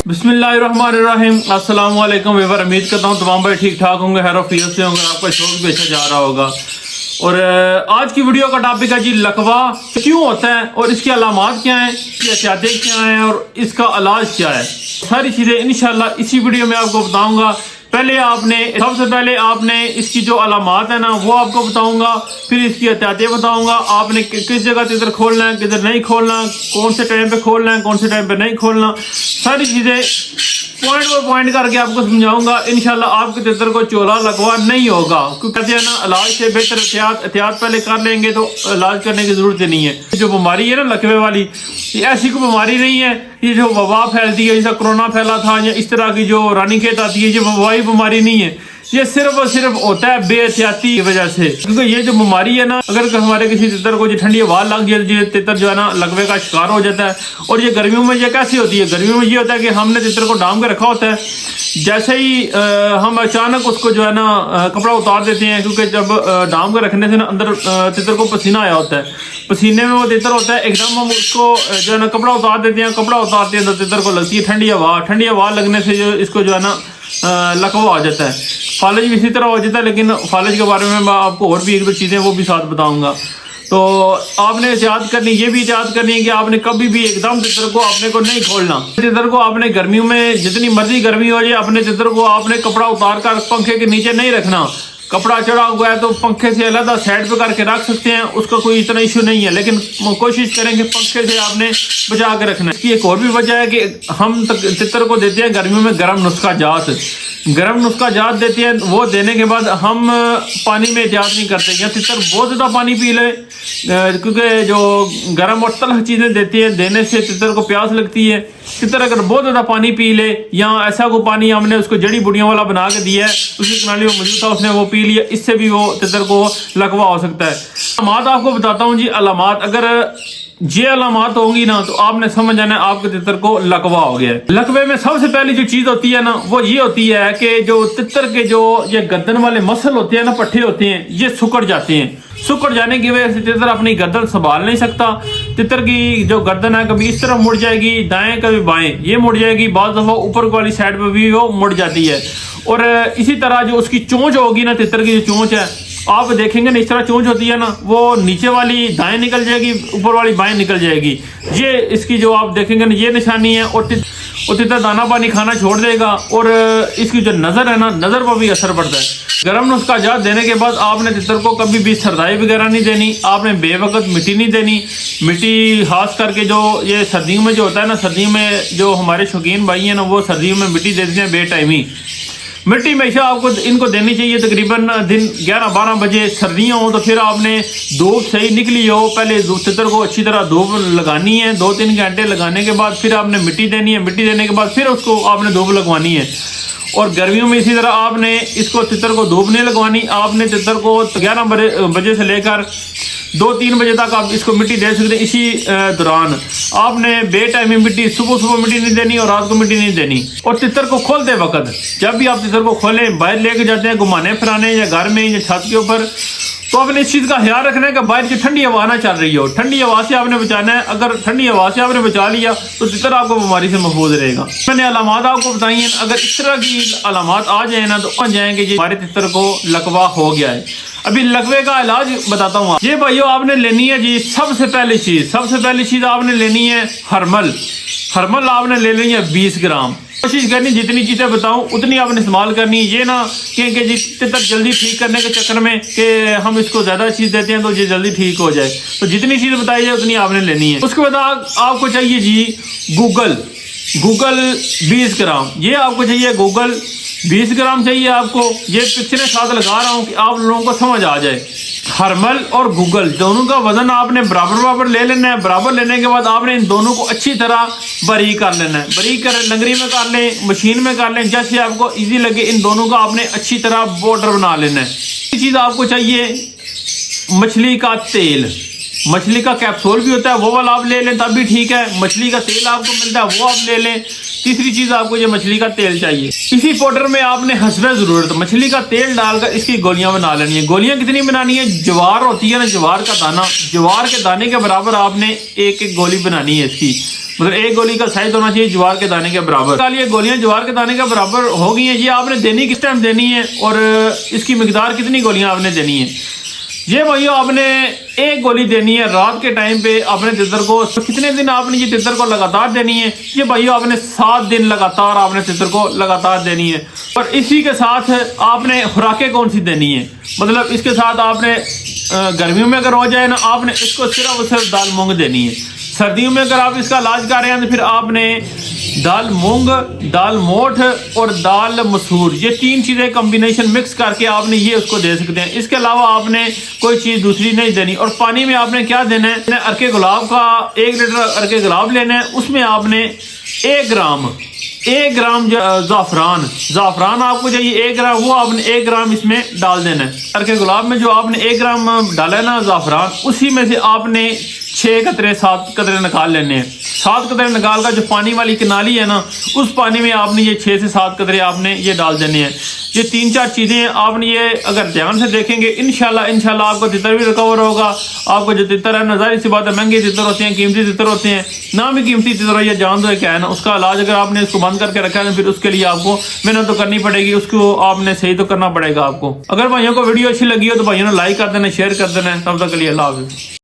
बिस्मिल्लाहिर्रहमानिर्रहीम। अस्सलाम वालेकुम व्यूअर, उम्मीद करता हूँ तमाम भाई ठीक ठाक होंगे, हैरो फियर से होंगे, आपका शौक भी अच्छा जा रहा होगा। और आज की वीडियो का टॉपिक है जी लकवा क्यों होता है और इसकी अलामात क्या हैं, इसकी एहतियातें क्या हैं और इसका इलाज क्या है। सारी चीज़ें इंशाल्लाह इसी वीडियो में आपको बताऊँगा। सबसे पहले आपने इसकी जो अलामात है ना वो आपको बताऊंगा, फिर इसकी एहतियातें बताऊंगा। आपने किस जगह तितर खोलना है, किधर नहीं खोलना, कौन से टाइम पे खोलना है, कौन से टाइम पे नहीं खोलना, सारी चीज़ें पॉइंट बाय पॉइंट करके आपको समझाऊंगा। इंशाल्लाह आपके तितर को चोला लकवा नहीं होगा, क्योंकि कहते हैं ना इलाज से बेहतर एहतियात पहले कर लेंगे तो इलाज करने की जरूरत ही नहीं है। जो बीमारी है ना लकवे वाली, ये ऐसी कोई बीमारी नहीं है। ये जो वबा फैलती है, जैसा कोरोना फैला था या इस तरह की जो रानीखेत आती है, ये वबाई बीमारी नहीं है। ये सिर्फ और सिर्फ होता है बेएहतियाती की वजह से, क्योंकि ये जो बीमारी है ना, अगर हमारे किसी तितर को जो ठंडी हवा लग जाए, तितर जो है ना लकवे का शिकार हो जाता है। और ये गर्मियों में ये कैसी होती है, गर्मियों में ये होता है कि हमने तितर को डाम के रखा होता है, जैसे ही हम अचानक उसको जो है ना कपड़ा उतार देते हैं, क्योंकि जब डाम के रखने से ना अंदर तितर को पसीना आया होता है, पसीने में वो तितर होता है, एकदम हम उसको जो है ना कपड़ा उतार देते हैं, कपड़ा उतारते हैं तो तितर को लगती है ठंडी हवा लगने से जो इसको जो है ना लकवा आ जाता है। फालज भी इसी तरह हो जाता है, लेकिन फालज के बारे में मैं आपको और भी एक दो चीज़ें वो भी साथ बताऊंगा। तो आपने एहतियात करनी, ये भी एहतियात करनी है कि आपने कभी भी एकदम तितर को अपने को नहीं खोलना। तितर को आपने गर्मियों में जितनी मर्जी गर्मी हो जाए, अपने तितर को आपने कपड़ा उतार कर पंखे के नीचे नहीं रखना। कपड़ा चढ़ा हुआ है तो पंखे से अलग साइड पे करके रख सकते हैं, उसका कोई इतना इशू नहीं है, लेकिन कोशिश करें कि पंखे से आपने बचा के रखना है। इसकी एक और भी वजह है कि हम तितर को देते हैं गर्मियों में गर्म नुस्खा जात देते हैं। वो देने के बाद हम पानी में एहतियात नहीं करते, या तितर बहुत ज़्यादा पानी पी ले, क्योंकि जो गर्म और तलख चीज़ें देती हैं देने से तितर को प्यास लगती है। तितर अगर बहुत ज़्यादा पानी पी ले, या ऐसा को पानी हमने उसको जड़ी बूटियों वाला बना के दिया है, उसकी प्रणाली में मौजूद था, उसने वो पी लिया, इससे भी वो तितर को लकवा हो सकता है। अलामात आपको बताता हूँ जी। अलामात अगर ये अलामात होंगी ना तो आपने समझ जाना है आपके तितर को लकवा हो गया है। लकवे में सबसे पहली जो चीज होती है ना वो ये होती है कि जो तितर के जो ये गर्दन वाले मसल होते हैं ना, पट्टे होते हैं, ये सुकड़ जाते हैं। सुकड़ जाने की वजह से तितर अपनी गर्दन संभाल नहीं सकता। तितर की जो गर्दन है कभी इस तरफ मुड़ जाएगी दाएं, कभी बाएं, ये मुड़ जाएगी, बाज़ दफा ऊपर वाली साइड पे भी वो मुड़ जाती है। और इसी तरह जो उसकी चोंच होगी ना, तितर की जो चोंच है, आप देखेंगे ना इस तरह चोंच होती है ना, वो नीचे वाली दाएं निकल जाएगी, ऊपर वाली बाएं निकल जाएगी। ये इसकी जो आप देखेंगे ना ये निशानी है। और तितर दाना पानी खाना छोड़ देगा, और इसकी जो नज़र है ना, नज़र पर भी असर पड़ता है। गर्म नुस्खा जात देने के बाद आपने तितर को कभी भी सरदाई वगैरह नहीं देनी, आपने बेवकत मिट्टी नहीं देनी। मिट्टी खास करके जो ये सर्दियों में जो होता है ना, सर्दियों में जो हमारे शौकीन भाई हैं ना, वो सर्दियों में मिट्टी देते हैं बेटाइमी। मिट्टी हमेशा आपको इनको देनी चाहिए तकरीबन दिन 11-12 बजे। सर्दियाँ हो तो फिर आपने धूप सही निकली हो, पहले तितर को अच्छी तरह धूप लगानी है, 2-3 घंटे लगाने के बाद फिर आपने मिट्टी देनी है। मिट्टी देने के बाद फिर उसको आपने धूप लगवानी है। और गर्मियों में इसी तरह आपने इसको तितर को धूप नहीं लगवानी। आपने तितर को 11 बजे से लेकर 2-3 बजे तक आप इसको मिट्टी दे सकते हैं। इसी दौरान आपने बेटाइम मिट्टी, सुबह मिट्टी नहीं देनी और रात को मिट्टी नहीं देनी। और तितर को खोलते वक्त जब भी आप तितर को खोलें, बाहर लेके जाते हैं घुमाने फिराने या घर में या छत के ऊपर, तो आपने इस चीज़ का ख्याल रखना है कि बाहर की ठंडी हवा ना चल रही हो। ठंडी हवा से आपने बचाना है। अगर ठंडी हवा से आपने बचा लिया तो तितर आपको बीमारी से महफूज रहेगा। मैंने अलामात आपको बताई हैं, अगर इस तरह की अलामात आ जाए ना तो समझ जाएंगे कि हमारे तितर को लकवा हो गया है। अभी लकवे का इलाज बताता हूँ। ये भाइयों आपने लेनी है जी, सबसे पहली चीज़ आपने लेनी है हरमल आपने ले लेनी है 20 ग्राम। कोशिश करनी जितनी चीज़ें बताऊं उतनी आपने इस्तेमाल करनी है। ये ना कि जी तितर जल्दी ठीक करने के चक्कर में कि हम इसको ज़्यादा चीज़ देते हैं तो ये जल्दी ठीक हो जाए, तो जितनी चीज़ बताई जाए उतनी आपने लेनी है। उसके बाद आपको चाहिए जी गूगल 20 ग्राम। ये आपको चाहिए गूगल 20 ग्राम चाहिए आपको। ये पिक्चरें साथ लगा रहा हूँ कि आप लोगों को समझ आ जाए। हरमल और गूगल दोनों का वजन आपने बराबर ले लेना है। बराबर लेने के बाद आपने इन दोनों को अच्छी तरह बारीक कर लेना है। बारीक कर लंगरी में कर लें, मशीन में कर लें, जैसे आपको इजी लगे। इन दोनों का आपने अच्छी तरह बॉर्डर बना लेना है। ये चीज़ आपको चाहिए मछली का तेल। मछली का कैप्सूल भी होता है, वो वाला आप ले लें तब भी ठीक है। मछली का तेल आपको मिलता है, वो आप ले लें। तीसरी चीज़ आपको ये मछली का तेल चाहिए। इसी पाउडर में आपने हस्बे ज़रूरत मछली का तेल डालकर इसकी गोलियां बना लेनी है। गोलियां कितनी बनानी है, ज्वार होती है ना, ज्वार का दाना, ज्वार के दाने के बराबर आपने एक गोली बनानी है इसकी। मतलब एक गोली का साइज होना चाहिए ज्वार के दाने के बराबर। ये गोलियां ज्वार के दाने के बराबर हो गई हैं। ये आपने देनी किस टाइम देनी है और इसकी मिकदार कितनी गोलियां आपने देनी है? ये भाइयों आपने एक गोली देनी है रात के टाइम पे अपने तितर को। तो कितने दिन आपने ये तितर को लगातार देनी है? ये भाइयों आपने 7 दिन लगातार आपने तितर को लगातार देनी है। और इसी के साथ आपने खुराकें कौन सी देनी है? मतलब इसके साथ आपने गर्मियों में अगर हो जाए ना, आपने इसको सिर्फ और सिर्फ दाल मूंग देनी है। सर्दियों में अगर आप इसका इलाज कर रहे हैं तो फिर आपने दाल मूंग, दाल मोठ और दाल मसूर, ये 3 चीज़ें कॉम्बिनेशन मिक्स करके आपने ये उसको दे सकते हैं। इसके अलावा आपने कोई चीज़ दूसरी नहीं देनी। और पानी में आपने क्या देना है? अर्के गुलाब का 1 लीटर अर्के गुलाब लेना है। उसमें आपने 1 ग्राम ज़ाफ़रान आपको चाहिए 1 ग्राम, वो आपने 1 ग्राम इसमें डाल देना है। अर्के गुलाब में जो आपने 1 ग्राम डाला है ना ज़ाफ़रान, उसी में से आपने 6 कतरे 7 कतरे निकाल लेने हैं। 7 कतरे निकाल कर जो पानी वाली कनाली है ना, उस पानी में आपने ये 6 से 7 कतरे आपने ये डाल देने हैं। ये 3-4 चीज़ें आपने ये अगर ध्यान से देखेंगे इंशाल्लाह आपको तितर भी रिकवर होगा। आपको जो तितर है ना, ज़ाहिर सी बात है महंगे तितर होते हैं, कीमती तितर होते हैं, ना भी कीमती तितर हो, ये जान दो क्या है ना, उसका इलाज अगर आपने इसको बंद करके रखा है तो फिर उसके लिए आपको मेहनत तो करनी पड़ेगी, उसको आपने सही तो करना पड़ेगा आपको। अगर भाइयों को वीडियो अच्छी लगी हो तो भाइयों ने लाइक कर देना, शेयर कर देना। तब तक के लिए अल्लाह हाफ़िज़।